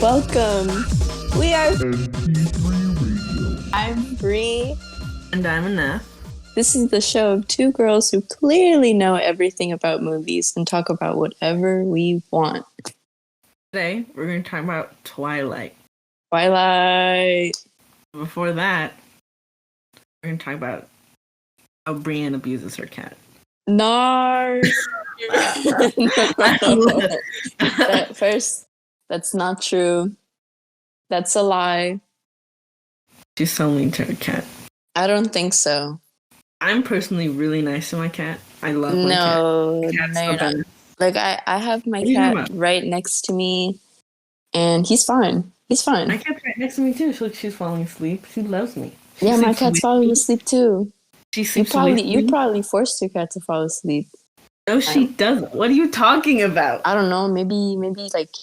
Welcome. We are. I'm Brie. And I'm Aneth. This is the show of two girls who clearly know everything about movies and talk about whatever we want. Today, we're going to talk about Twilight. Twilight. Before that, we're going to talk about how Brienne abuses her cat. No. First, that's not true. That's a lie. She's so mean to her cat. I don't think so. I'm personally really nice to my cat. I love my cat. No, Cat's no, the you're not. best. Like I have my What are you talking cat about? right next to me, and he's fine. He's fine. My cat's right next to me too. She's falling asleep. She loves me. She Yeah, my sleeps cat's with falling me. asleep too. She You sleeps with you me. probably forced your cat to fall asleep. No, she doesn't. What are you talking about? I don't know. Maybe like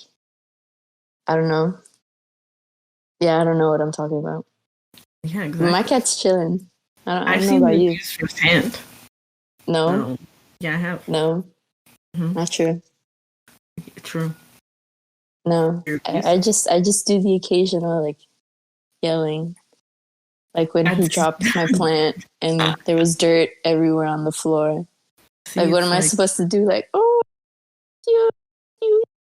I don't know. Yeah, I don't know what I'm talking about. Yeah, exactly. My cat's chilling. I I've don't know seen about the you. abuse firsthand. No, Yeah, I have. no, Mhm. not true. True. No, You're I just do the occasional like yelling, like when he That's- dropped my plant and there was dirt everywhere on the floor. See, Like, what it's am I supposed to do? Like, oh, you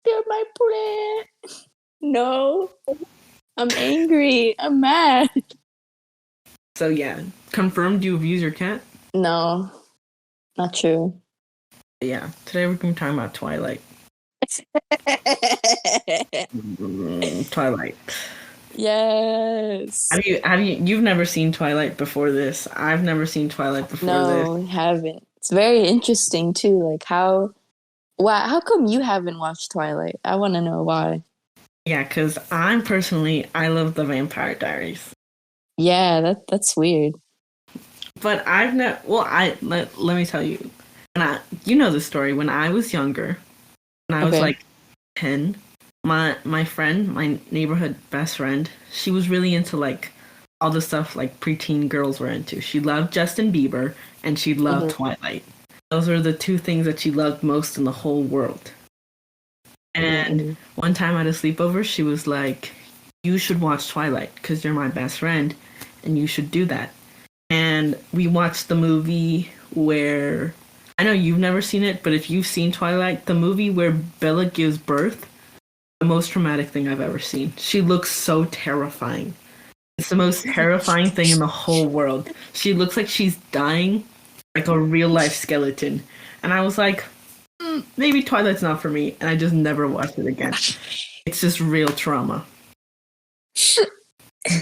killed my plant. No, I'm angry. I'm mad. So yeah, confirmed you abuse your cat? No, not true. Yeah. Today we're going to talk about Twilight. Twilight. Yes. You've never seen Twilight before this? I've never seen Twilight before No, I haven't. It's very interesting too. Like how how come you haven't watched Twilight? I want to know why. Yeah, because I love the Vampire Diaries. Yeah, that's weird. But I've never, let me tell you. You know the story. When I was younger, when I was Okay. like 10, my friend, my neighborhood best friend, she was really into like all the stuff like preteen girls were into. She loved Justin Bieber and she loved Twilight. Those were the two things that she loved most in the whole world. And one time at a sleepover, she was like, "You should watch Twilight because you're my best friend and you should do that." And we watched the movie where, I know you've never seen it, but if you've seen Twilight, the movie where Bella gives birth, the most traumatic thing I've ever seen. She looks so terrifying. It's the most terrifying thing in the whole world. She looks like she's dying, like a real life skeleton. And I was like, maybe Twilight's not for me. And I just never watched it again. It's just real trauma.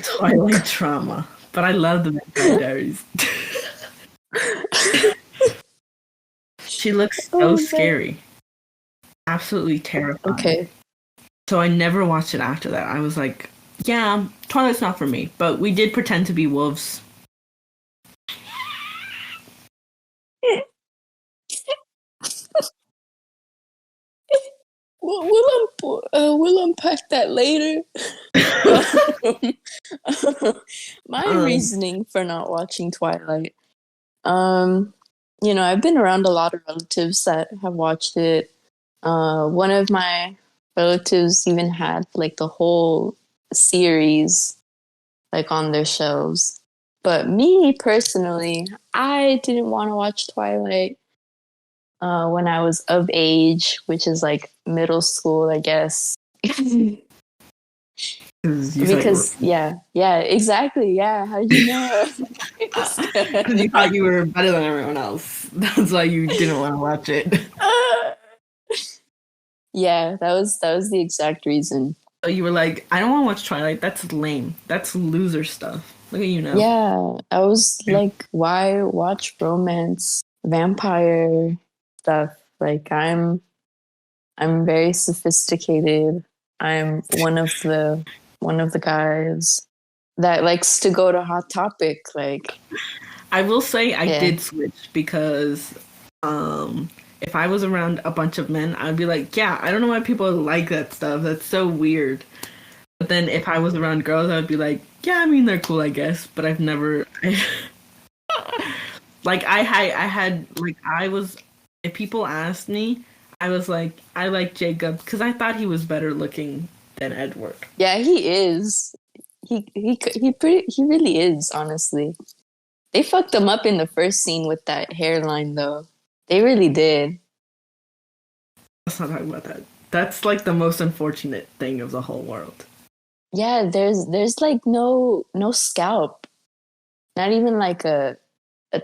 Twilight trauma. But I love the Vampire Diaries. She looks so scary. Absolutely terrifying. Okay. So I never watched it after that. I was like, yeah, Twilight's not for me. But we did pretend to be wolves. We'll unpack that later. My reasoning for not watching Twilight. I've been around a lot of relatives that have watched it. One of my relatives even had like the whole series like on their shelves. But me personally, I didn't want to watch Twilight when I was of age, which is like middle school, I guess. Because yeah, exactly. Yeah, how did you know? Because you thought you were better than everyone else. That's why you didn't want to watch it. Yeah, that was the exact reason. So you were like, I don't want to watch Twilight. That's lame. That's loser stuff. Look at you now. Yeah, I was like, why watch romance, vampire stuff? Like I'm very sophisticated. I'm one of the guys that likes to go to Hot Topic. Like I will say I did switch because if I was around a bunch of men, I'd be like, yeah, I don't know why people like that stuff. That's so weird. But then if I was around girls, I would be like, yeah, I mean, they're cool, I guess. But I've never, like, I had, like, I was, if people asked me, I was like, I like Jacob because I thought he was better looking than Edward. Yeah, he is. He really is, honestly. They fucked him up in the first scene with that hairline, though. They really did. Let's not talk about that. That's like the most unfortunate thing of the whole world. Yeah, there's like no scalp. Not even like a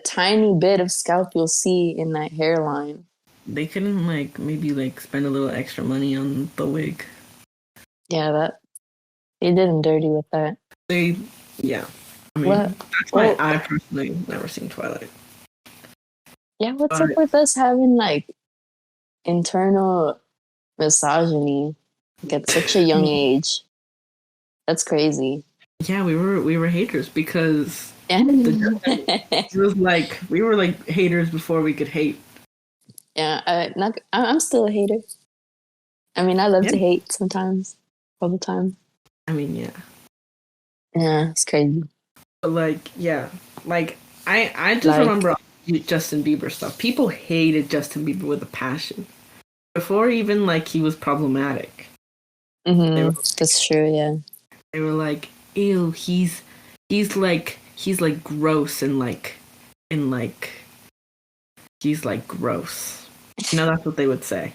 tiny bit of scalp you'll see in that hairline. They couldn't like maybe like spend a little extra money on the wig. Yeah, that they did him dirty with that. Yeah. I mean, What? that's why I personally never seen Twilight. Yeah, what's up with us having like internal misogyny like, at such a young age? That's crazy. Yeah, we were haters because Yeah. it was like we were like haters before we could hate. Yeah, I'm still a hater. I mean, I love to hate sometimes, all the time. I mean, yeah. Yeah, it's crazy. But like, yeah, like I just remember Justin Bieber stuff. People hated Justin Bieber with a passion before even like he was problematic. Mm-hmm. That's true. Yeah. They were like, "Ew, he's like gross and like he's like gross." You know, that's what they would say.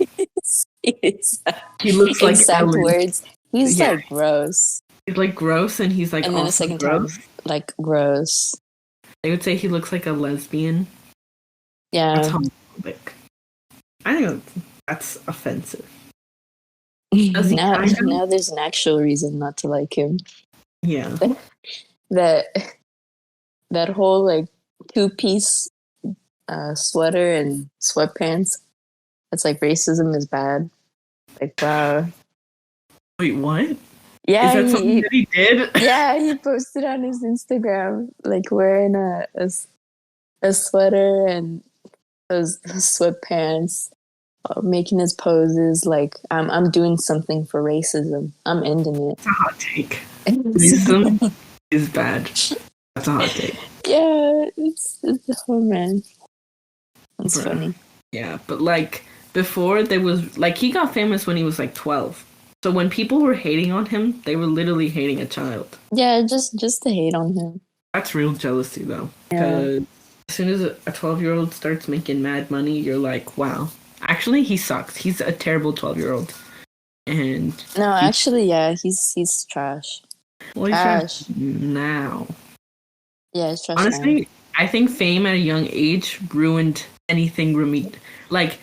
He looks like exact Ellen. words. He's like gross. He's like gross, and he's like and then also a second gross. time, like gross. They would say he looks like a lesbian. Yeah, that's homophobic. I think that's offensive. now there's an actual reason not to like him. Yeah, that whole like 2-piece sweater and sweatpants. That's like racism is bad. Like wow. Wait, what? Yeah, is that something that he did? Yeah, he posted on his Instagram like wearing a sweater and those sweatpants, making his poses like I'm doing something for racism. I'm ending it. That's a hot take. Racism is bad. That's a hot take. Yeah, it's oh man, it's funny. Yeah, but like before there was like he got famous when he was like 12. So when people were hating on him, they were literally hating a child. Yeah, just to hate on him. That's real jealousy though. Because as soon as a 12-year-old starts making mad money, you're like, wow. Actually, he sucks. He's a terrible 12-year-old. And no, actually, yeah, he's trash. Well, he's trash now. Yeah, it's trash. Honestly, now. I think fame at a young age ruined anything like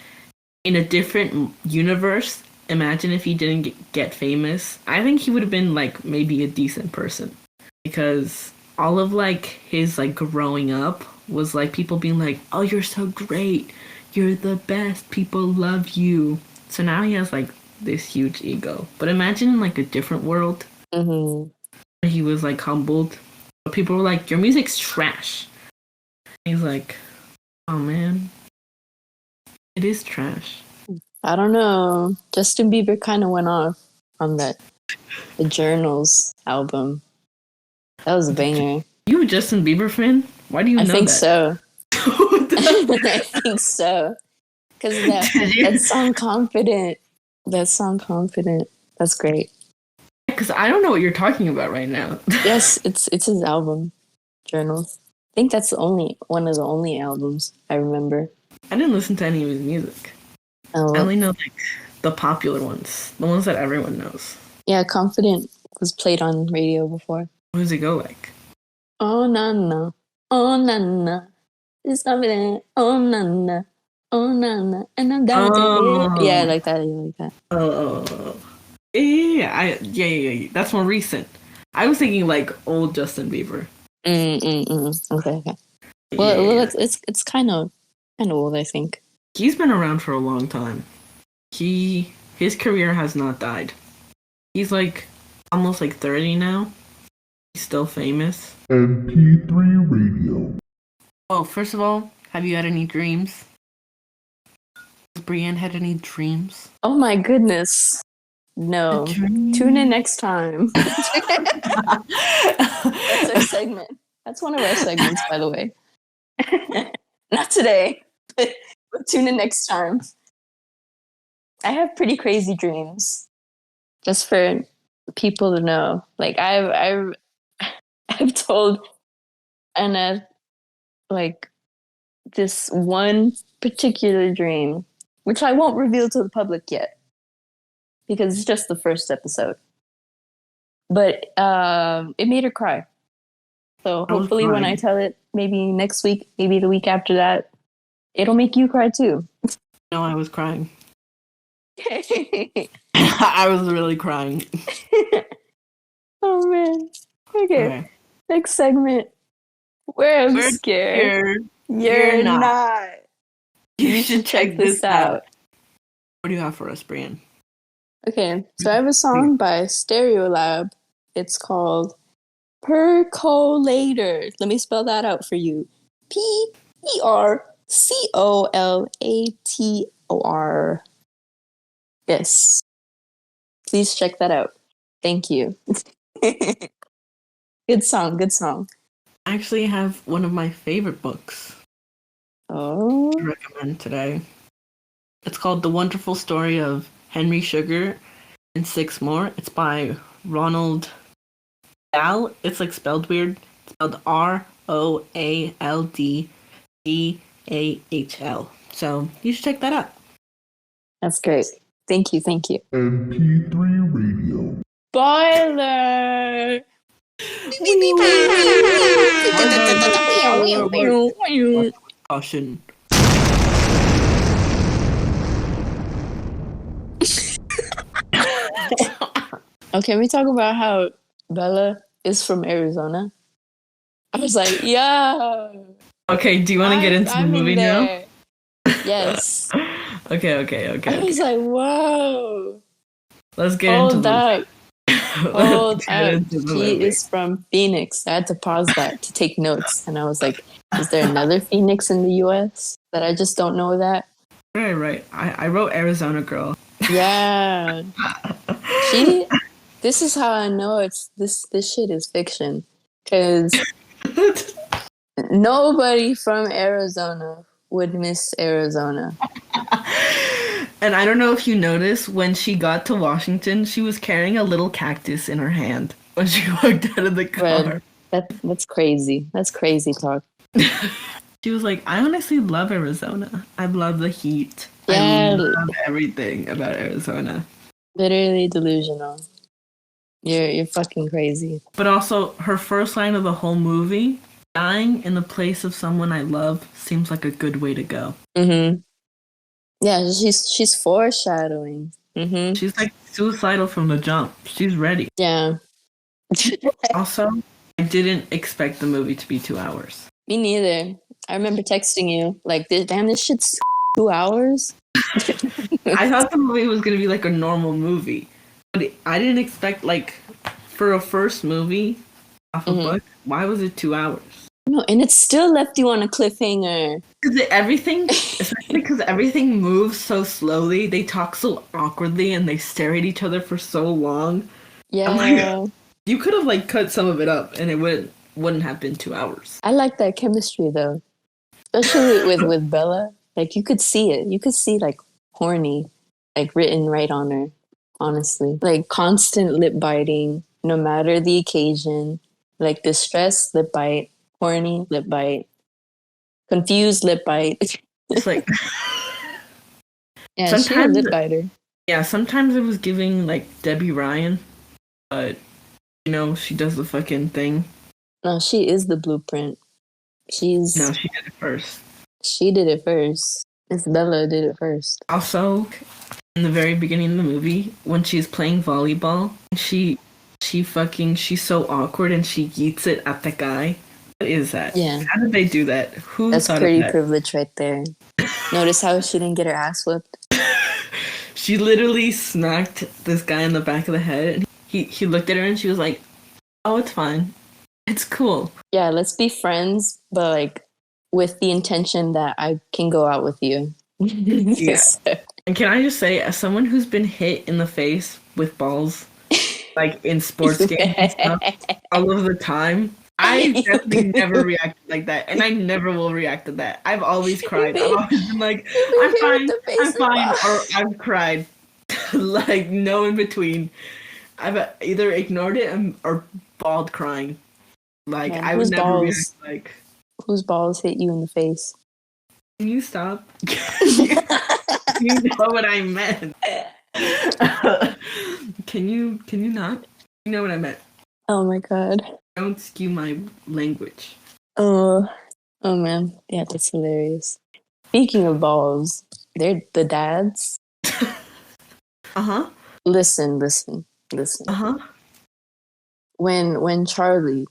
in a different universe. Imagine if he didn't get famous. I think he would have been like maybe a decent person because all of like his like growing up was like people being like, "Oh, you're so great. You're the best. People love you." So now he has like this huge ego. But imagine in like a different world. Mm-hmm. Where he was like humbled. But people were like, "Your music's trash." He's like, "Oh man, it is trash." I don't know. Justin Bieber kind of went off on the Journals album. That was a banger. You a Justin Bieber fan? Why do you know that? I think so. I think so. Because that song Confident. That song Confident. That's great. Because I don't know what you're talking about right now. Yes, it's his album, Journals. I think that's one of the only albums I remember. I didn't listen to any of his music. Oh. I only know like the popular ones, the ones that everyone knows. Yeah, Confident was played on radio before. What does it go like? Oh na na, oh na na, it's confident. Oh na na, oh na na, and I'm down to it. Yeah, like that. Yeah, like that. Oh, yeah. That's more recent. I was thinking like old Justin Bieber. Okay. Well, it's kind of old, I think. He's been around for a long time. His career has not died. He's like almost like 30 now. He's still famous. MP3 radio. Well, first of all, have you had any dreams? Brienne had any dreams? Oh my goodness. No. Tune in next time. That's our segment. That's one of our segments, by the way. Not today, but tune in next time. I have pretty crazy dreams. Just for people to know. Like I've told Anna like this one particular dream, which I won't reveal to the public yet. Because it's just the first episode. But it made her cry. So hopefully when I tell it, maybe next week, maybe the week after that, it'll make you cry too. No, I was crying. I was really crying. Oh man. Okay. Next segment. We're scared. You're not. You should check this out. What do you have for us, Brian? Okay, so I have a song by Stereolab. It's called Percolator. Let me spell that out for you. Percolator. Yes. Please check that out. Thank you. Good song. I actually have one of my favorite books to recommend today. It's called The Wonderful Story of Henry Sugar and Six More. It's by Roald Dahl. It's like spelled weird. It's spelled Roalddahl. So you should check that out. That's great. Thank you. MP3 Radio. Spoiler! Caution. Okay, we talk about how Bella is from Arizona. I was like, yeah. Okay, do you want to get into the movie now? Yes. Okay. I was like, whoa. Let's get into the Hold up. She is from Phoenix. I had to pause that to take notes. And I was like, is there another Phoenix in the U.S. that I just don't know that? Right. I wrote Arizona Girl. Yeah. This is how I know this shit is fiction. Because nobody from Arizona would miss Arizona. And I don't know if you noticed, when she got to Washington, she was carrying a little cactus in her hand when she walked out of the car. That's crazy. That's crazy talk. She was like, I honestly love Arizona. I love the heat. Yeah. I love everything about Arizona. Literally delusional. You're fucking crazy. But also, her first line of the whole movie, dying in the place of someone I love seems like a good way to go. Mm-hmm. Yeah, she's foreshadowing. Mm-hmm. She's like suicidal from the jump. She's ready. Yeah. Also, I didn't expect the movie to be 2 hours. Me neither. I remember texting you, like, damn, this shit's 2 hours? I thought the movie was going to be like a normal movie. But I didn't expect, like, for a first movie off a book, why was it 2 hours? No, and it still left you on a cliffhanger. Especially because everything moves so slowly, they talk so awkwardly, and they stare at each other for so long. Yeah. Like, you could have, like, cut some of it up, and it wouldn't have been 2 hours. I like that chemistry, though. Especially with Bella. Like, you could see it. You could see, like, horny, like, written right on her, honestly. Like, constant lip biting, no matter the occasion. Like, distressed lip bite, horny lip bite, confused lip bite. It's like... Yeah, she's a lip biter. Yeah, sometimes it was giving, like, Debbie Ryan, but, you know, she does the fucking thing. No, she is the blueprint. No, she did it first. She did it first. Miss Bella did it first. Also, in the very beginning of the movie, when she's playing volleyball, she's so awkward and she yeets it at the guy. What is that? Yeah. How did they do that? That's pretty privilege right there. Notice how she didn't get her ass whipped? She literally smacked this guy in the back of the head. And he looked at her and she was like, oh, it's fine. It's cool. Yeah, let's be friends, but like with the intention that I can go out with you. Yeah. And can I just say, as someone who's been hit in the face with balls, like in sports games and stuff, all of the time, I definitely never reacted like that, and I never will react to that. I've always cried. I've always been like, I'm fine, or I've cried. Like, no in between. I've either ignored it or bawled crying. Like, Man, I would never react like... Whose balls hit you in the face? Can you stop? You know what I meant. Can you not? You know what I meant. Oh my god. Don't skew my language. Oh man. Yeah, that's hilarious. Speaking of balls, they're the dads. Uh-huh. Listen. Uh-huh. When Charlie,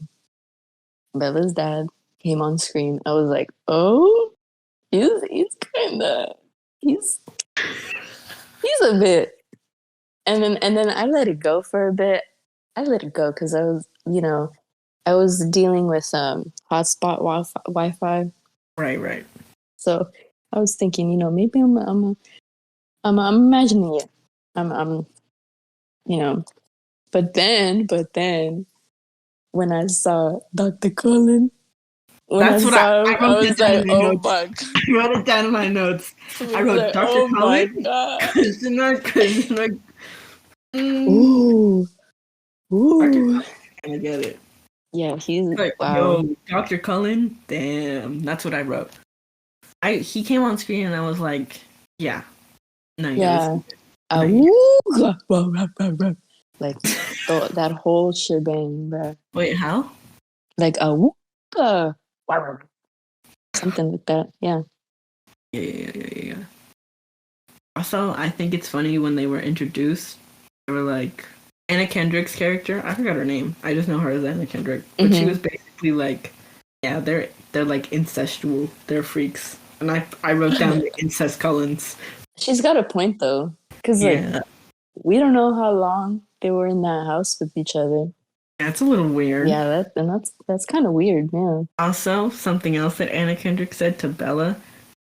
Bella's dad, came on screen, I was like, oh, he's kinda he's a bit. And then I let it go for a bit. I let it go because I was, I was dealing with hotspot Wi-Fi. Right. So I was thinking, maybe I'm imagining it. I'm But then when I saw Dr. Cullen, That's what I wrote it down in my notes. My God. I wrote it down in my notes. I wrote Dr. Cullen, Kushner. Ooh. I get it. Yeah, he's like, wow. Yo, Dr. Cullen, damn. That's what I wrote. He came on screen and I was like, yeah. No, yeah. Like that whole shebang, bro. Wait, how? Like something like that. Yeah. Yeah. Also, I think it's funny when they were introduced, they were like, Anna Kendrick's character, I forgot her name. I just know her as Anna Kendrick. But she was basically like, yeah, they're like incestual. They're freaks. And I wrote down the incest Cullens. She's got a point though. Because like, we don't know how long they were in that house with each other. That's a little weird. Yeah, that's kind of weird, yeah. Also, something else that Anna Kendrick said to Bella,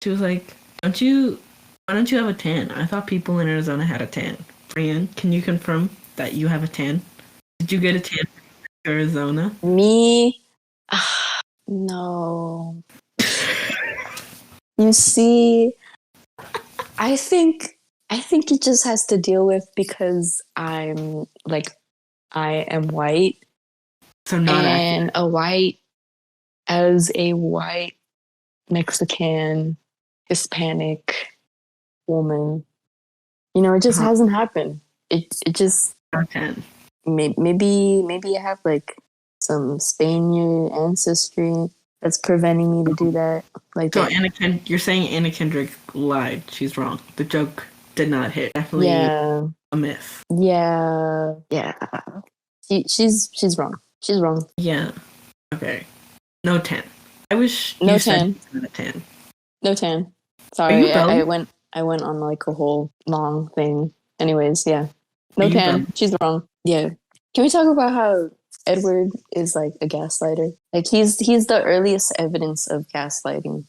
she was like, why don't you have a tan? I thought people in Arizona had a tan. Brian, can you confirm that you have a tan? Did you get a tan in Arizona? Me? No. You see, I think it just has to deal with because I am white. So not and as a white Mexican Hispanic woman, it just hasn't happened. It just maybe I have like some Spaniard ancestry that's preventing me to do that. Like, so you're saying Anna Kendrick lied? She's wrong. The joke did not hit. Definitely a myth. Yeah. She's wrong. She's wrong. Yeah. Okay. No tan. I wish no you tan. said a tan. No tan. Sorry, I went on like a whole long thing. Anyways, yeah. No tan. She's wrong. Yeah. Can we talk about how Edward is like a gaslighter? Like he's the earliest evidence of gaslighting.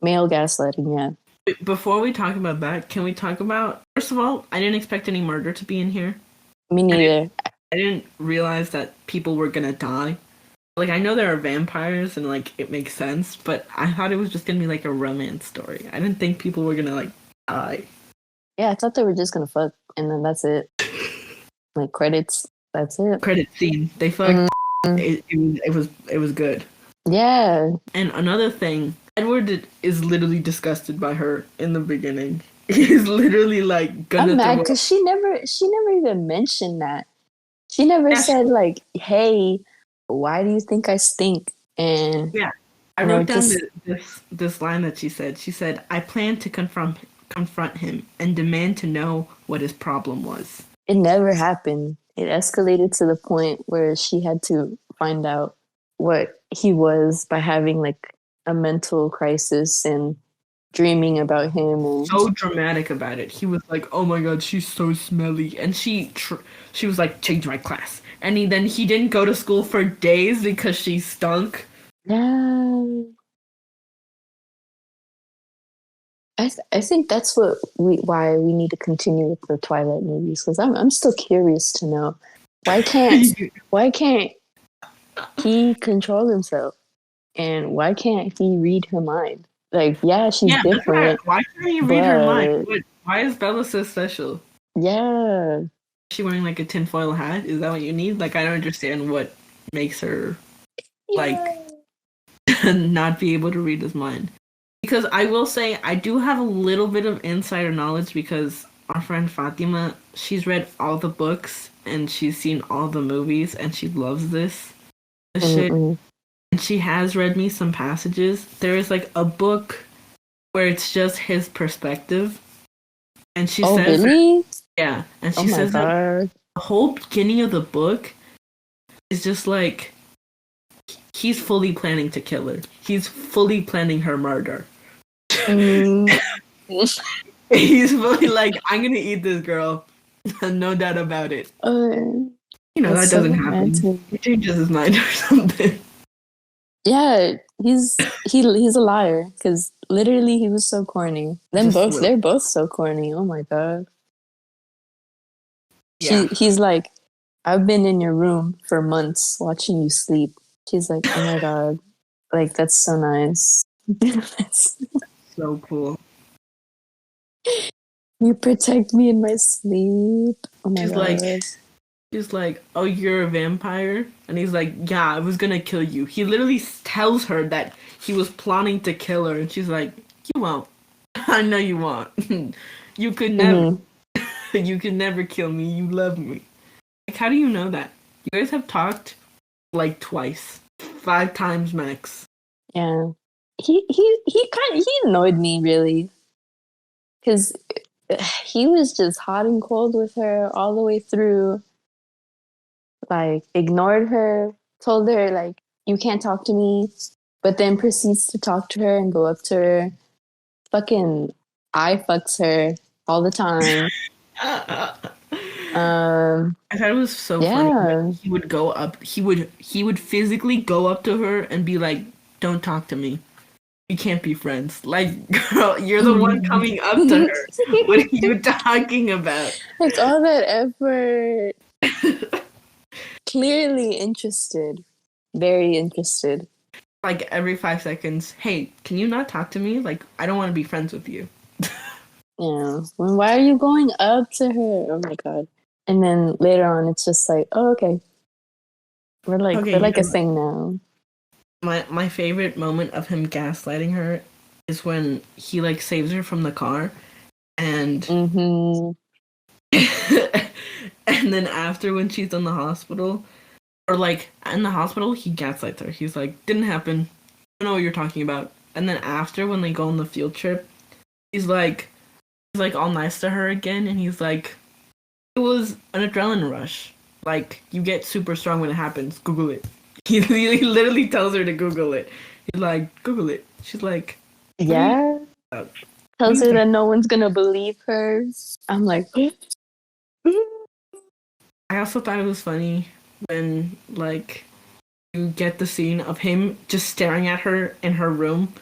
Male gaslighting, yeah. Before we talk about that, can we talk about, first of all, I didn't expect any murder to be in here. Me neither. I didn't realize that people were gonna die. Like, I know there are vampires and like it makes sense, but I thought it was just gonna be like a romance story. I didn't think people were gonna like die. Yeah, I thought they were just gonna fuck and then that's it. Like credits, that's it. Credit scene. They fucked. It was good. Yeah. And another thing, Edward is literally disgusted by her in the beginning. He's literally like gonna. I'm mad because she never even mentioned that. She never said like, "Hey, why do you think I stink?" And I wrote down this line that she said. She said, "I plan to confront him and demand to know what his problem was." It never happened. It escalated to the point where she had to find out what he was by having like a mental crisis and dreaming about him. And so dramatic about it. He was like, "Oh my god, she's so smelly," and she was like, "Change my class." And then he didn't go to school for days because she stunk. Yeah. I think that's why we need to continue with the Twilight movies, because I'm still curious to know why can't why can't he control himself, and why can't he read her mind? Like, yeah, she's Yeah, that's right. different, Why can't you read her mind? but Why is Bella so special? yeah, Is she wearing like a tinfoil hat? Is that what you need? Like, I don't understand what makes her like yeah. not be able to read his mind. Because I will say I do have a little bit of insider knowledge because our friend Fatima, she's read all the books and she's seen all the movies and she loves this shit. Mm-mm. And she has read me some passages. There is like a book where it's just his perspective. And she Oh, says that, really? yeah, and Oh she my says that god. the whole beginning of the book is just like he's fully planning to kill her. He's fully planning her murder. Mm. He's fully like, I'm gonna eat this girl. No doubt about it. That's That so doesn't happen. romantic. He changes his mind or something. Yeah, he's a liar because literally he was so corny. Just a little. They're both so corny. Oh my god. Yeah. He's like, I've been in your room for months watching you sleep. She's like, oh my god, like that's so nice. So cool. You protect me in my sleep. Oh my She's like, god. She's like, oh, you're a vampire? And he's like, yeah, I was gonna kill you. He literally tells her that he was plotting to kill her, and she's like, you won't. I know you won't. You could never. Mm-hmm. You could never kill me. You love me. Like, how do you know that? You guys have talked like twice, 5 times max. Yeah. He annoyed me really because he was just hot and cold with her all the way through. Like, ignored her, told her like you can't talk to me, but then proceeds to talk to her and go up to her. Fucking I fucks her all the time. I thought it was so funny Yeah. when he would go up. He would physically go up to her and be like, "Don't talk to me. We can't be friends." Like, girl, you're the one coming up to her. What are you talking about? Like all that effort. Clearly interested. Very interested. Like every 5 seconds, hey, can you not talk to me? Like, I don't want to be friends with you. Yeah. Why are you going up to her? Oh my god. And then later on it's just like, oh okay. Okay, We're like a thing now. my favorite moment of him gaslighting her is when he like saves her from the car and Mm-hmm. and then after when she's in the hospital or like in the hospital he gaslights her. He's like, didn't happen. I don't know what you're talking about. And then after when they go on the field trip, he's like all nice to her again and he's like, it was an adrenaline rush. Like you get super strong when it happens. Google it. He literally tells her to Google it. He's like, Google it. She's like, what are you Yeah. about? Tells her that no one's gonna believe her. I'm like, I also thought it was funny when like you get the scene of him just staring at her in her room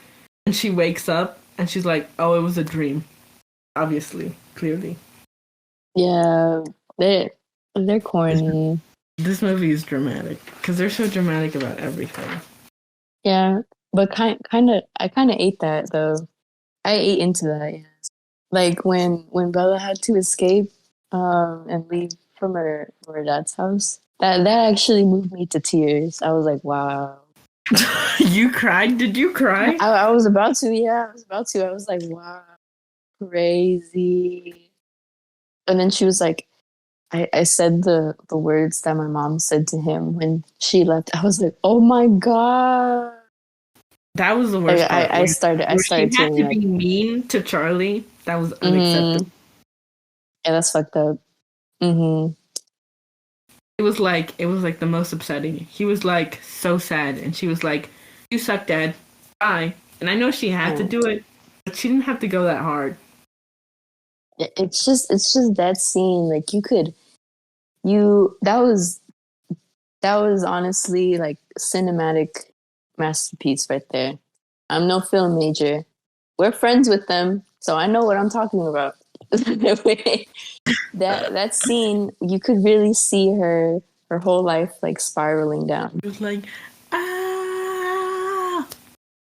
and she wakes up and she's like, oh, it was a dream. Obviously, clearly. yeah, they're This, corny. this movie is dramatic because they're so dramatic about everything. Yeah, but I kind of ate that though. I ate into that. Yeah. Like when Bella had to escape, and leave from her dad's house. That actually moved me to tears. I was like, wow. You cried? Did you cry? I was about to. Yeah, I was about to. I was like, wow, crazy. And then she was like, I said the words that my mom said to him when she left. I was like, oh my god. That was the worst part. I Where she started had tearing to up. be mean to Charlie. That was unacceptable. Mm-hmm. Yeah, that's fucked up. Mm-hmm. It was like the most upsetting. He was like so sad, and she was like, "You suck, Dad. Bye." And I know she had to Yeah. do it, but she didn't have to go that hard. It's just that scene. Like you that was honestly like cinematic masterpiece right there. I'm no film major. We're friends with them, So I know what I'm talking about. that scene, you could really see her whole life like spiraling down. It was like, ah.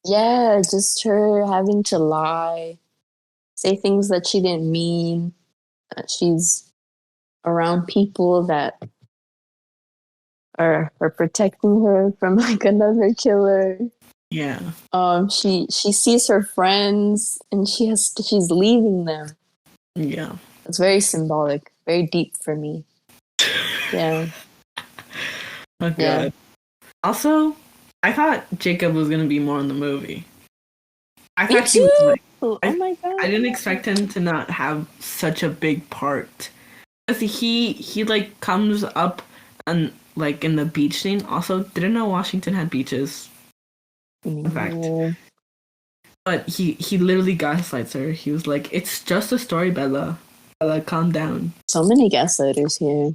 Yeah, just her having to lie, say things that she didn't mean. She's around people that are protecting her from like another killer. Yeah. She sees her friends and she's leaving them. Yeah. It's very symbolic, very deep for me. Yeah. Oh god. Yeah. Also, I thought Jacob was gonna be more in the movie. I Me thought he was too. like, Oh my god. I didn't expect him to not have such a big part. Cause he like comes up and like in the beach scene. Also, didn't know Washington had beaches. In fact, but he literally gaslights her. He was like, "It's just a story, Bella. Bella, calm down." So many gaslighters here.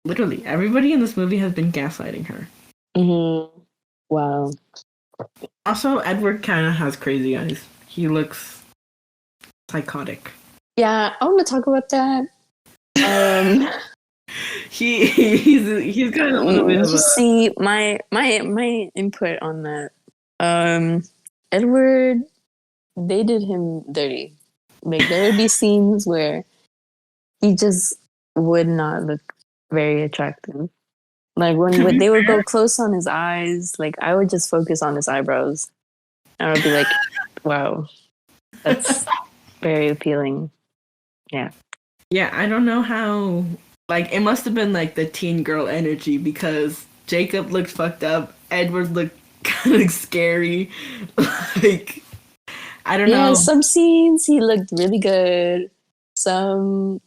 Literally, everybody in this movie has been gaslighting her. Mm-hmm. Wow. Also, Edward kind of has crazy eyes. He looks psychotic. Yeah, I want to talk about that. He's got a little bit of You see my input on that. Edward, they did him dirty. Like there would be scenes where he just would not look very attractive. Like when they would go close on his eyes, like I would just focus on his eyebrows. I would be like, wow, that's very appealing. Yeah. Yeah, I don't know how. Like, it must have been like the teen girl energy because Jacob looked fucked up, Edward looked kind of scary. Like, I don't know. Yeah, some scenes he looked really good. Some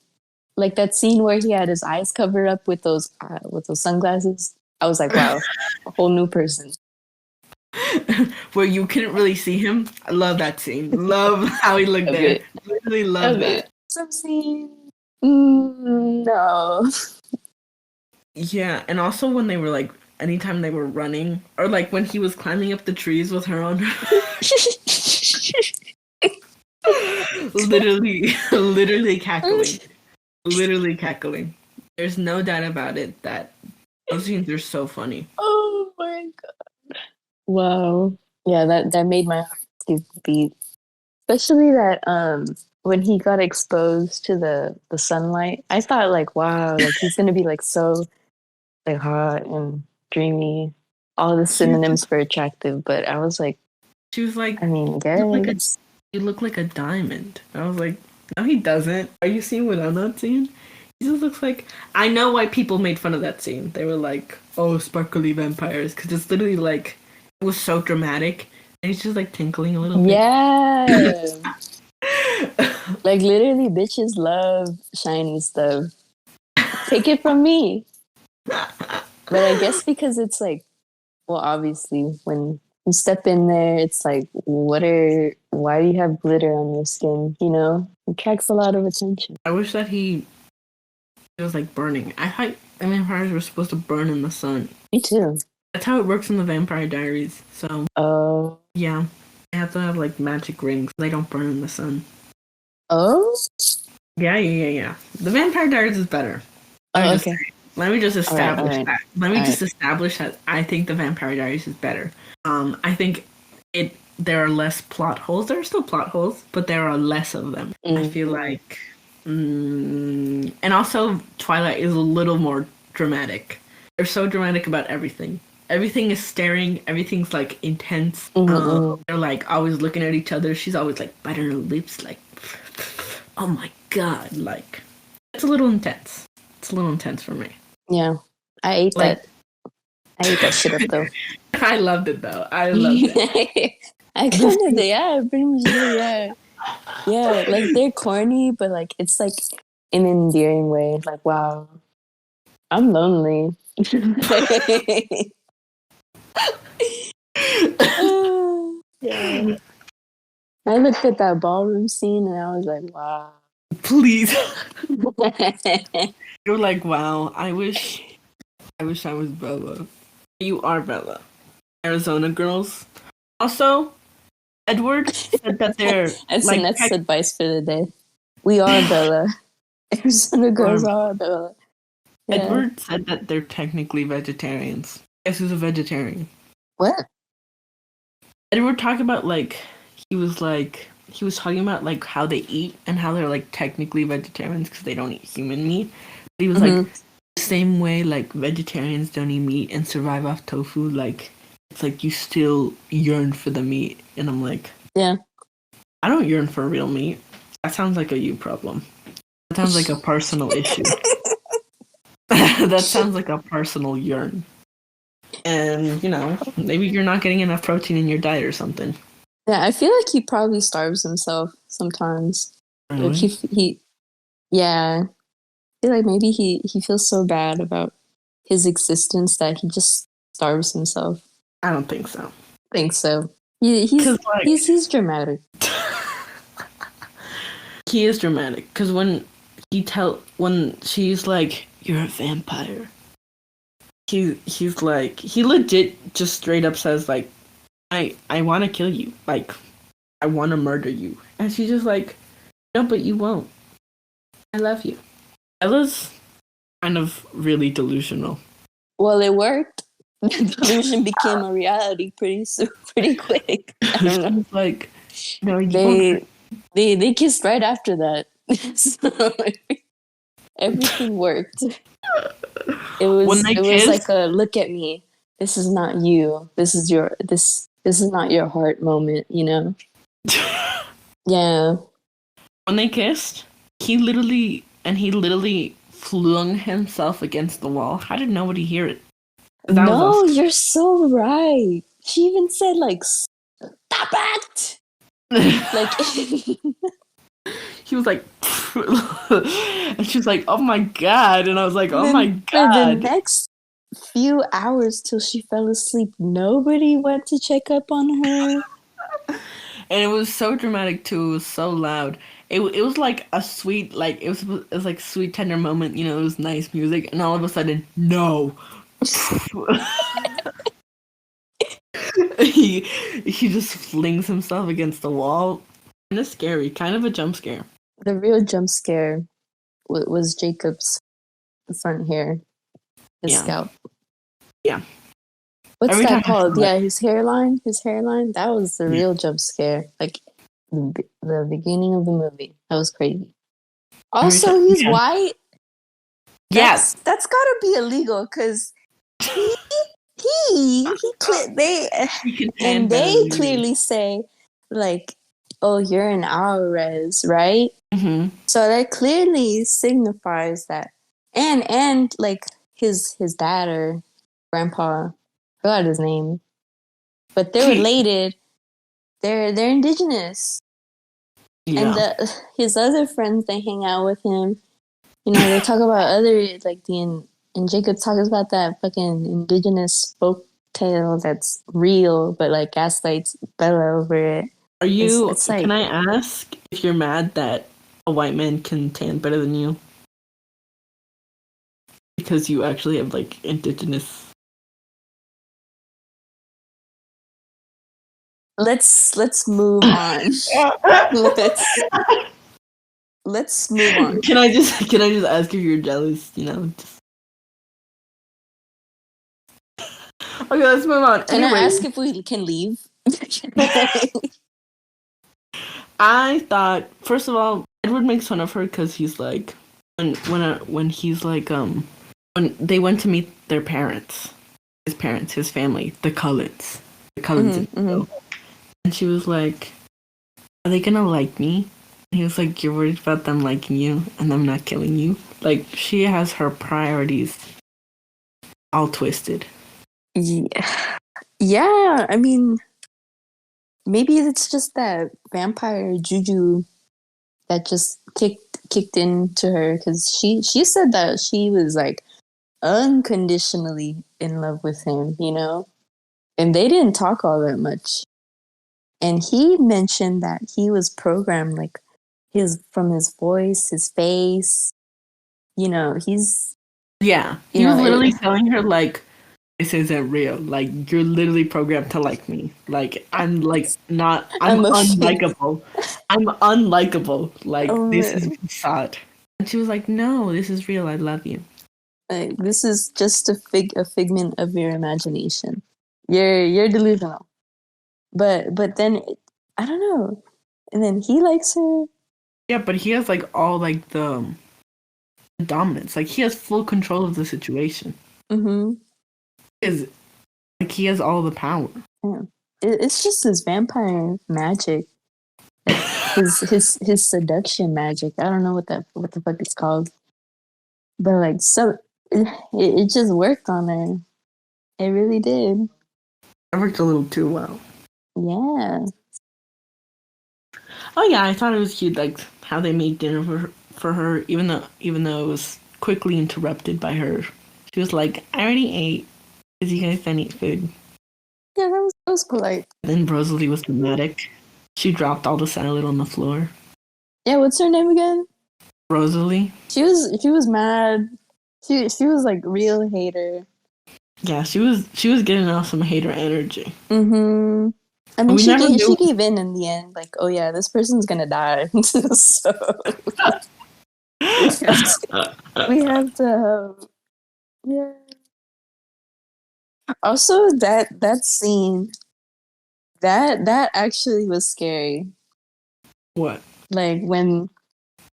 like that scene where he had his eyes covered up with those sunglasses. I was like, wow, a whole new person. Where you couldn't really see him. I love that scene. Love how he looked there. Literally love that. Some scene. No. Yeah, and also when they were like, anytime they were running, or like when he was climbing up the trees with her on her. literally cackling. Literally cackling. There's no doubt about it that those scenes are so funny. Oh my god. Wow. Yeah, that made my heart skip a beat. Especially that when he got exposed to the sunlight. I thought like, wow, like he's gonna be like so like hot and dreamy. All the synonyms for attractive, but I was like, she was like, I mean, guys. You look like a diamond. I was like, no, he doesn't. Are you seeing what I'm not seeing? He just looks like. I know why people made fun of that scene. They were like, oh, sparkly vampires. Because it's literally like, it was so dramatic. And he's just like tinkling a little bit. Yeah. Like literally, bitches love shiny stuff. Take it from me. But I guess because it's like, well, obviously, when you step in there, it's like, why do you have glitter on your skin? You know, it attracts a lot of attention. I wish that it was like burning. I thought vampires were supposed to burn in the sun. Me too. That's how it works in the Vampire Diaries. So, yeah, they have to have like magic rings. They don't burn in the sun. Oh, yeah. The Vampire Diaries is better. Okay. Let me just establish all right. that. Let me just establish that I think the Vampire Diaries is better. I think there are less plot holes. There are still plot holes, but there are less of them. I feel like, and also Twilight is a little more dramatic. They're so dramatic about everything. Everything is staring. Everything's like intense. They're like always looking at each other. She's always like biting her lips, like, oh my god, like it's a little intense. It's a little intense for me. Yeah, I ate that. I ate that shit up though. I loved it though. I loved it. I kind of did. Yeah, pretty much did. Yeah, yeah. Like they're corny, but like it's like in an endearing way. Like, wow, I'm lonely. Yeah. I looked at that ballroom scene and I was like, wow. Please. You're like, wow, I wish I was Bella. You are Bella. Arizona girls. Also, Edward said that they're That's the like next advice for the day. We are Bella. Arizona girls are Bella. Yeah. Edward said that they're technically vegetarians. Guess who's a vegetarian? What? Edward talked about he was talking about like how they eat and how they're like technically vegetarians because they don't eat human meat. But he was like the same way like vegetarians don't eat meat and survive off tofu. Like it's like you still yearn for the meat, and I'm like, yeah, I don't yearn for real meat. That sounds like a you problem. That sounds like a personal issue. That sounds like a personal yearn. And, maybe you're not getting enough protein in your diet or something. Yeah, I feel like he probably starves himself sometimes. Really? Like yeah. I feel like maybe he feels so bad about his existence that he just starves himself. I don't think so. I think so. He's dramatic. He is dramatic because when she's like, "You're a vampire," he's like, he legit just straight up says like, I want to kill you, like I want to murder you, and she's just like, no, but you won't. I love you. Ella's kind of really delusional. Well, it worked. The delusion became a reality pretty quick. I don't know. Like, no, you they kissed right after that. So everything worked. It was like a look at me. This is not you. This is not your heart moment, Yeah. When they kissed, he literally flung himself against the wall. How did nobody hear it? No, you're so right. She even said like, "Stop it!" Like he was like, and she was like, "Oh my god!" And I was like, "Oh my god!" For the next few hours till she fell asleep, nobody went to check up on her. And it was so dramatic too. It was so loud. It was like a sweet, like it was like sweet tender moment. It was nice music, and all of a sudden, no. he just flings himself against the wall. Kind of scary. Kind of a jump scare. The real jump scare was Jacob's front hair, his scalp. Yeah. What's that called? Yeah, his hairline. That was the real jump scare. Like the beginning of the movie. That was crazy. Also, he's white. Yes, that's gotta be illegal because they clearly say like, oh, you're an our res, right? Mm-hmm. So that clearly signifies that, and like his dad or grandpa, I forgot his name, but they're related. They're indigenous, and his other friends they hang out with him. They talk about other like and Jacob talks about that fucking indigenous folk tale that's real, but like gaslights Bella over it. Are you? It's like, can I ask if you're mad that a white man can tan better than you? Because you actually have like indigenous. Let's move on. Let's move on. Can I just ask if you're jealous? Just... Okay, let's move on. Can I ask if we can leave? I thought, first of all, Edward makes fun of her because he's like, when he's like, when they went to meet their parents, his family, the Cullens, mm-hmm. And she was like, are they gonna like me? And he was like, you're worried about them liking you and them not killing you? Like, she has her priorities all twisted. Yeah, I mean, maybe it's just that vampire juju that just kicked into her, because she said that she was like unconditionally in love with him, and they didn't talk all that much. And he mentioned that he was programmed like from his voice, his face, he was literally telling her like, this isn't real. Like, you're literally programmed to like me. Like, I'm like not. I'm I'm a unlikable. I'm unlikable. Like, oh this is man. facade. And she was like, "No, this is real. I love you." Like, this is just a figment of your imagination. You're delusional. But then I don't know. And then he likes her. Yeah, but he has like all like the dominance. Like, he has full control of the situation. Mm-hmm. Is like he has all the power. Yeah. It's just his vampire magic. Like his seduction magic. I don't know what the fuck it's called. But like so it just worked on her. It really did. It worked a little too well. Yeah. Oh yeah, I thought it was cute, like how they made dinner for her, even though it was quickly interrupted by her. She was like, "I already ate. Is you guys done eat food?" Yeah, that was polite. Then Rosalie was dramatic. She dropped all the salad on the floor. Yeah, what's her name again? Rosalie? She was mad. She was like real hater. Yeah, she was getting off some hater energy. Mm-hmm. I mean, We never she knew. gave in the end. Like, oh yeah, this person's gonna die. So we have to yeah. Also, that scene that actually was scary. What? Like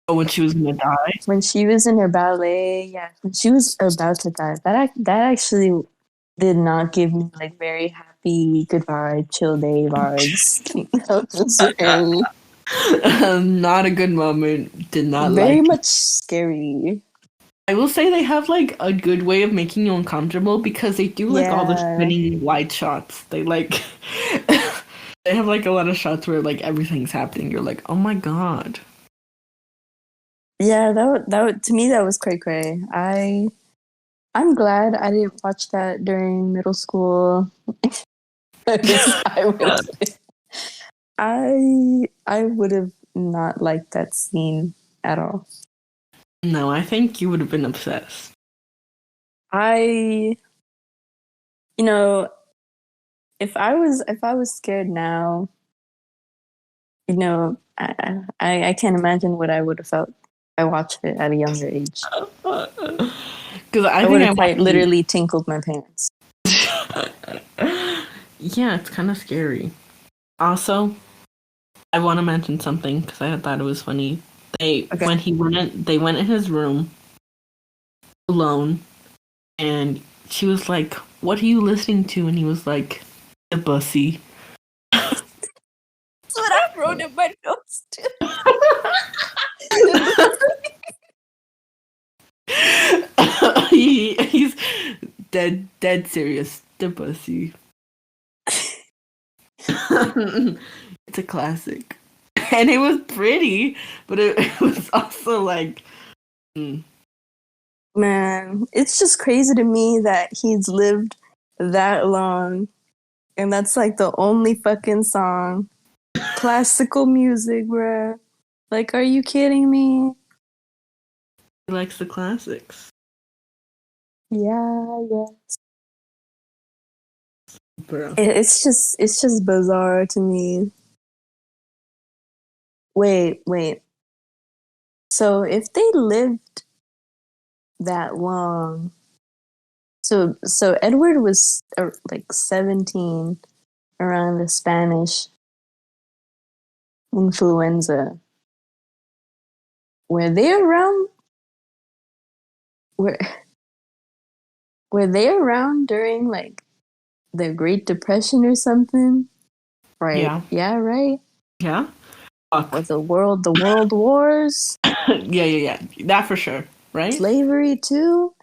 Oh, when she was gonna die? when she was in her ballet, yeah, when she was about to die, that actually did not give me like very happy, good vibe, chill day vibes. That was Not a good moment. Did not very like. much scary. I will say they have like a good way of making you uncomfortable because they do like all the Yeah, spinning wide shots. They like they have like a lot of shots where like everything's happening. You're like, oh my god. yeah. To me that was cray cray. I'm glad I didn't watch that during middle school. Because I would have not liked that scene at all. No, I think you would have been obsessed. I you know if I was scared now, I can't imagine what I would have felt if I watched it at a younger age. Because I I would think I have quite watched it. literally tinkled my pants. Yeah, it's kind of scary. Also, I want to mention something because I thought it was funny. Okay. They went in his room alone, and she was like, "What are you listening to?" And he was like, "The Bussy." That's what I wrote in my notes too. He's dead serious. The Bussy. It's a classic, and it was pretty, but it was also like, Man, it's just crazy to me that he's lived that long and that's like the only fucking song. Classical music, bruh. Like, are you kidding me? he likes the classics, Yeah, yeah. bro. It's just bizarre to me. Wait. So if they lived that long, so Edward was like 17 around the Spanish influenza. Were they around? Were were they around during like the Great Depression or something? Right. Yeah, Yeah, right. yeah. Fuck. Or the world wars, Yeah. That for sure, right? slavery too.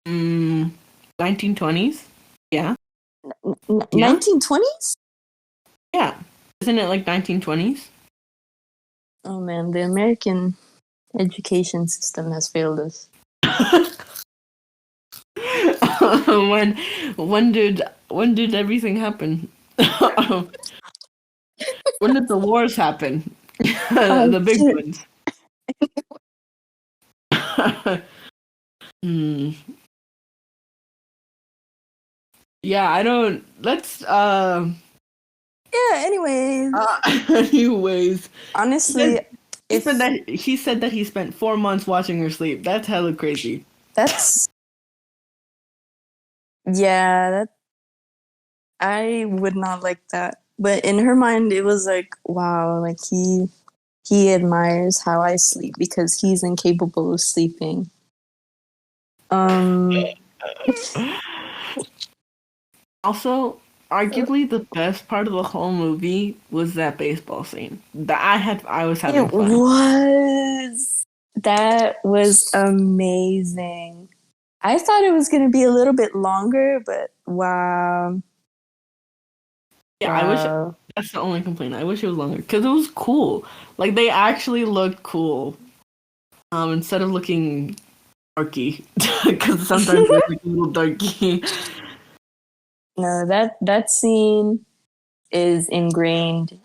1920s. Yeah, yeah, 1920s? yeah. Isn't it like 1920s? Oh man, the American education system has failed us. when when did everything happen? When did the wars happen? Oh The big shit. ones. Hmm. Yeah, I don't. Let's. Yeah, anyways. Anyways, he Honestly, said, he said that he spent 4 months watching her sleep. That's hella crazy. that's yeah, that I would not like that. But in her mind it was like, wow, like he admires how I sleep because he's incapable of sleeping. Um Also, arguably the best part of the whole movie was that baseball scene. I was having it fun. was that was amazing. I thought it was going to be a little bit longer, but wow. Yeah, I wish Wow. that's the only complaint. I wish it was longer because it was cool. Like they actually looked cool. Instead of looking darky, because sometimes they look a little darky. No, that scene is ingrained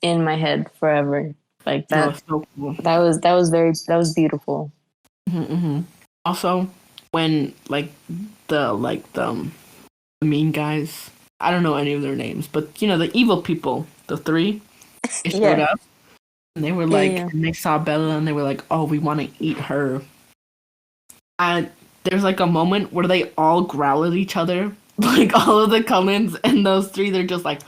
in my head forever. Like No, it's so cool. that was beautiful. Mm-hmm. Also, when the mean guys, I don't know any of their names, but you know the evil people, the three, they showed Yeah. up and they were Yeah, like, yeah. and they saw Bella and they were like, oh, we want to eat her. And there's like a moment where they all growl at each other, like all of the Cummins and those three, they're just like,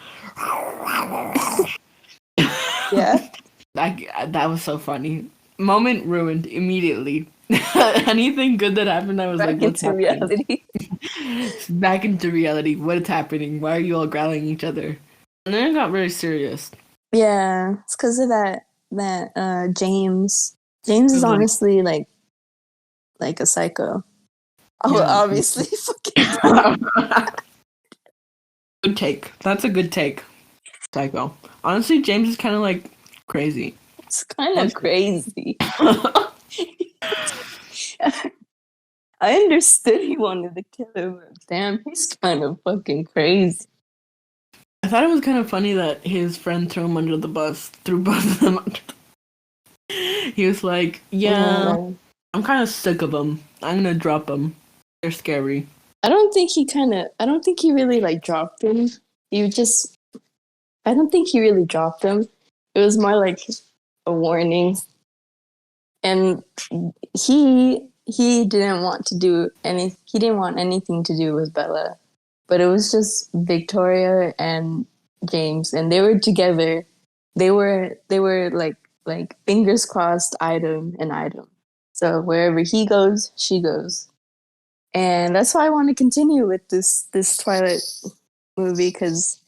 Yeah. that was so funny. Moment ruined immediately. Anything good that happened, I was like, Back what's into happening? reality. Back into reality. What is happening? Why are you all growling at each other? And then it got very serious. Yeah, it's because of that James. James It is was like, honestly like a psycho. Oh, yeah. obviously, fucking Good take. That's a good take. Psycho. Honestly, James is kind of like crazy. it's kind of crazy. I understood he wanted to kill her, but damn, he's kind of fucking crazy. I thought it was kind of funny that his friend threw him under the bus, threw both of them under He was like, yeah, Yeah. I'm kind of sick of them. I'm gonna drop them. They're scary. I don't think he really like dropped him. You just, I don't think he really dropped him. It was more like a warning. And he didn't want to do he didn't want anything to do with Bella. But it was just Victoria and James and they were together. They were like fingers crossed item and item. So wherever he goes, she goes. And that's why I want to continue with this Twilight movie because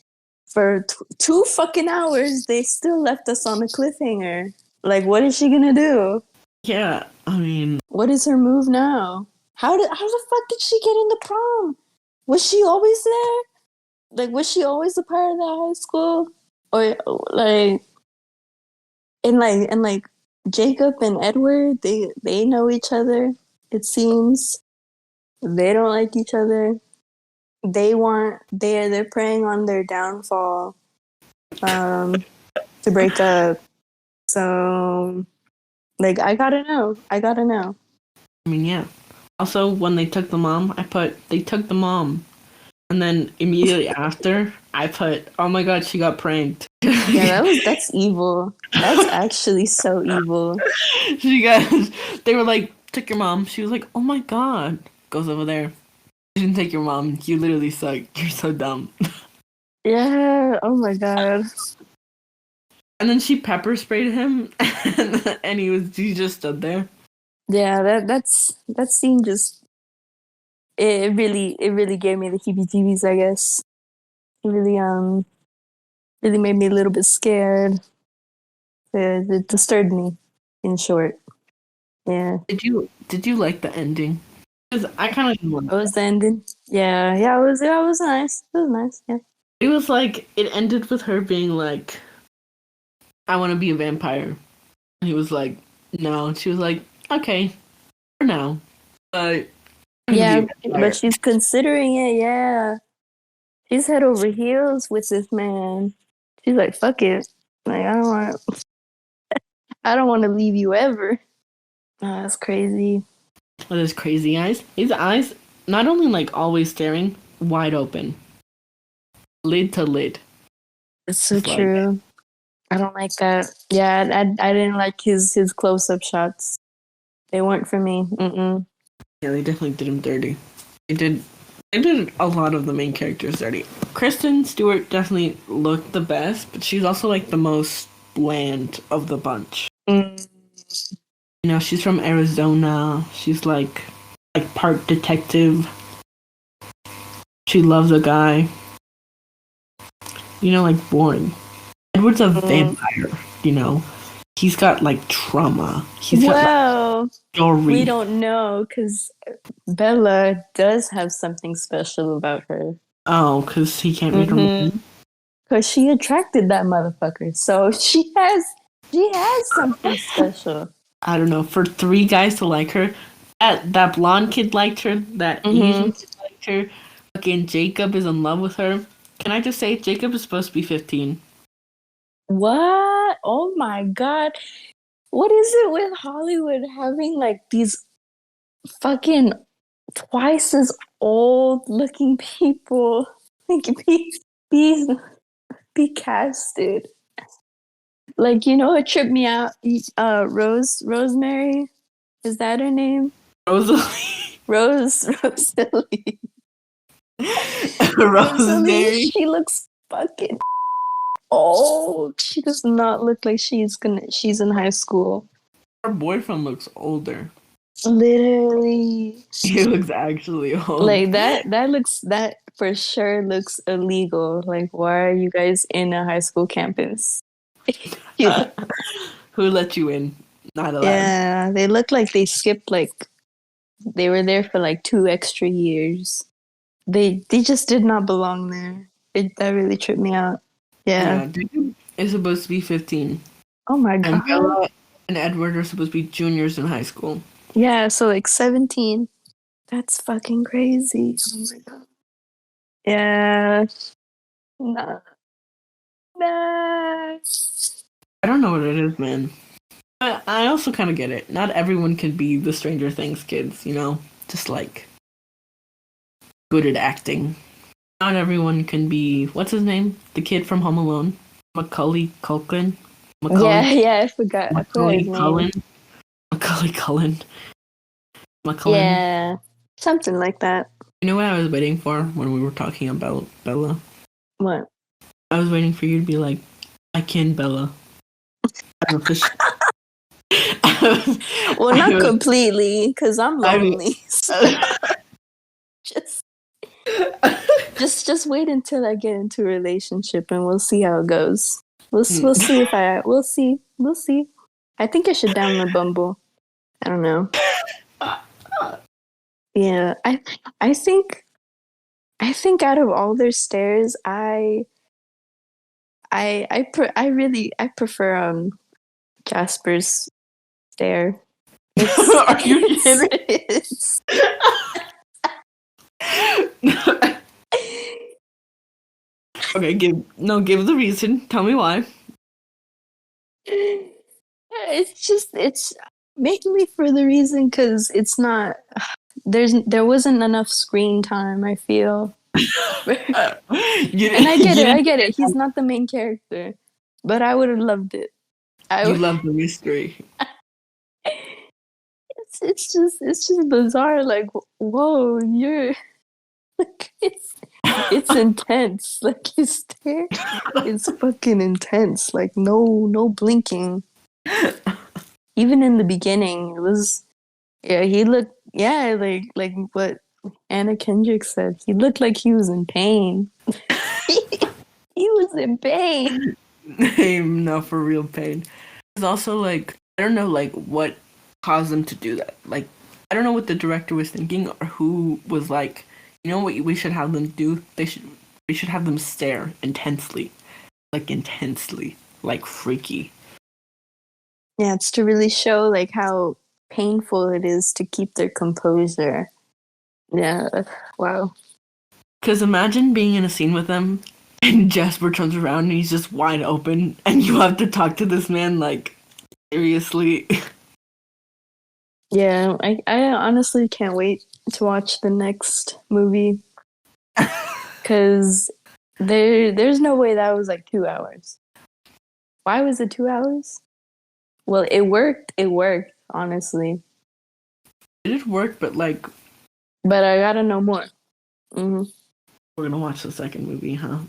for 2 fucking hours they still left us on a cliffhanger. Like, what is she gonna do? Yeah, I mean, What is her move now? How the fuck did she get in the prom? Was she always there? Like, was she always a part of that high school? Or like, and like Jacob and Edward, they know each other. It seems they don't like each other. They're preying on their downfall to break up. So like I gotta know. yeah. Also, when they took the mom, I put they took the mom, and then immediately after, I put, oh my god, she got pranked. Yeah, that's evil. That's actually so evil. She got. They were like, took your mom. She was like, oh my god, goes over there. You didn't take your mom. You literally suck. You're so dumb. Yeah, oh my god. And then she pepper sprayed him, and he just stood there. Yeah, that scene just it really gave me the heebie-jeebies, I guess. It really made me a little bit scared. It disturbed me, in short. Yeah. Did you like the ending? Because I kind of What was the ending? Yeah, it was nice. It was nice, yeah. it was like it ended with her being like, I want to be a vampire. And he was like, no. And she was like, okay, for now. I'm gonna be a Yeah, but vampire. she's considering it, yeah. She's head over heels with this man. She's like, fuck it. Like I don't want to leave you ever. Oh, that's crazy. With his crazy eyes. His eyes not only like always staring, wide open, lid to lid. It's so It's like, true. I don't like that. Yeah, I didn't like his close up shots. They weren't for me. Mm-mm. yeah, they definitely did him dirty. They did. They did a lot of the main characters dirty. Kristen Stewart definitely looked the best, but she's also like the most bland of the bunch. Mm. You know, she's from Arizona. She's like part detective. She loves a guy. You know, like boring. Edward's a vampire. You know, he's got like trauma. He's got Well, story. we don't know because Bella does have something special about her. Oh, because he can't read her mind. Because she attracted that motherfucker, so she has something special. I don't know. For 3 guys to like her, that blonde kid liked her. That Asian kid liked her. Fucking Jacob is in love with her. Can I just say Jacob is supposed to be 15? What? Oh my god! What is it with Hollywood having like these fucking twice as old looking people like be be casted? Like, you know, it tripped me out. Rosemary, is that her name? Rosalie. Rosalie. Rosemary. She looks fucking old. She does not look like she's in high school. Her boyfriend looks older. Literally. He looks actually old. Like that for sure looks illegal. Like, why are you guys in a high school campus? Who let you in? Not allowed. Yeah, they look like they skipped they were there for like 2 extra years. They just did not belong there. That really tripped me out. Yeah. Jacob is supposed to be 15. Oh my god. And Bella and Edward are supposed to be juniors in high school. Yeah, so like 17. That's fucking crazy. Oh my god. Yeah. Nah. Nah. I don't know what it is, man. But I also kind of get it. Not everyone can be the Stranger Things kids, you know? Just like good at acting. Not everyone can be, what's his name? The kid from Home Alone? Macaulay Culkin? Yeah, I forgot. Macaulay his name. Culkin? Macaulay Culkin. Yeah, something like that. You know what I was waiting for when we were talking about Bella? What? I was waiting for you to be like, I can Bella. Well, not completely, because I'm lonely. Just wait until I get into a relationship, and we'll see how it goes. We'll see we'll see. I think I should download Bumble. I don't know. Yeah, I think out of all their stares, I prefer Jasper's stare. Are you kidding? Okay, give the reason. Tell me why. It's mainly for the reason because it's not there wasn't enough screen time, I feel. And I get it. He's not the main character, but I would have loved it. You love the mystery. It's just bizarre. Like, whoa, you're like it's intense. Like his stare, it's fucking intense. Like no blinking. Even in the beginning, it was he looked like what Anna Kendrick said. He looked like he was in pain. He was in pain. No, for real pain. It's also like I don't know like what caused them to do that. Like I don't know what the director was thinking or who was like, you know what we should have them do? We should have them stare intensely. Like freaky. Yeah, it's to really show like how painful it is to keep their composure. Yeah, wow. Because imagine being in a scene with them and Jasper turns around and he's just wide open and you have to talk to this man like seriously. Yeah, I honestly can't wait to watch the next movie. Because there's no way that was like 2 hours. Why was it 2 hours? Well, it worked. It worked, honestly. It did work, but like But I gotta know more. Hmm. we're gonna watch the second movie, huh?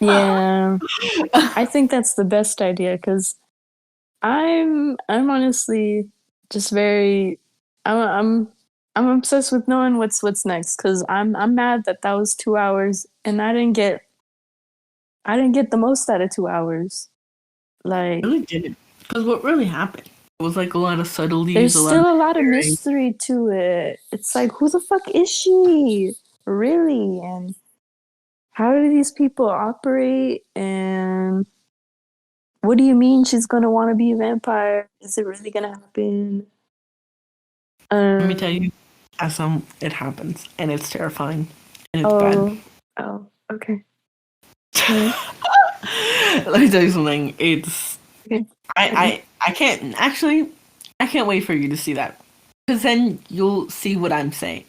Yeah, I think that's the best idea because I'm honestly just very I'm I'm I'm obsessed with knowing what's next because I'm mad that that was 2 hours and I didn't get the most out of 2 hours. Like Really did. Because what really happened? It was like a lot of subtleties, there's a lot of still a lot of layering. mystery to it. It's like who the fuck is she? Really? And how do these people operate? And what do you mean she's gonna want to be a vampire? Is it really gonna happen? Let me tell Um, you, as it happens, and it's terrifying, and it's bad. oh, oh, okay. All right. Let me tell you something. It's Okay. Okay. I can't actually. I can't wait for you to see that, because then you'll see what I'm saying.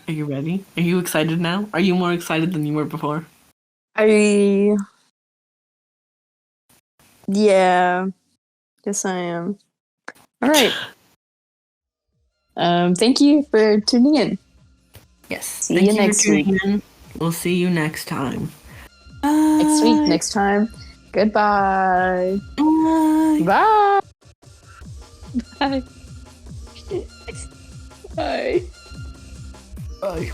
Are you ready? Are you excited now? Are you more excited than you were before? I yeah, yes I am. All right. Thank you for tuning in. Yes. See you Thank you for next week. tuning in. We'll see you next time. Next week, Bye. next time. Goodbye. Bye. Bye. Bye. Bye. Bye.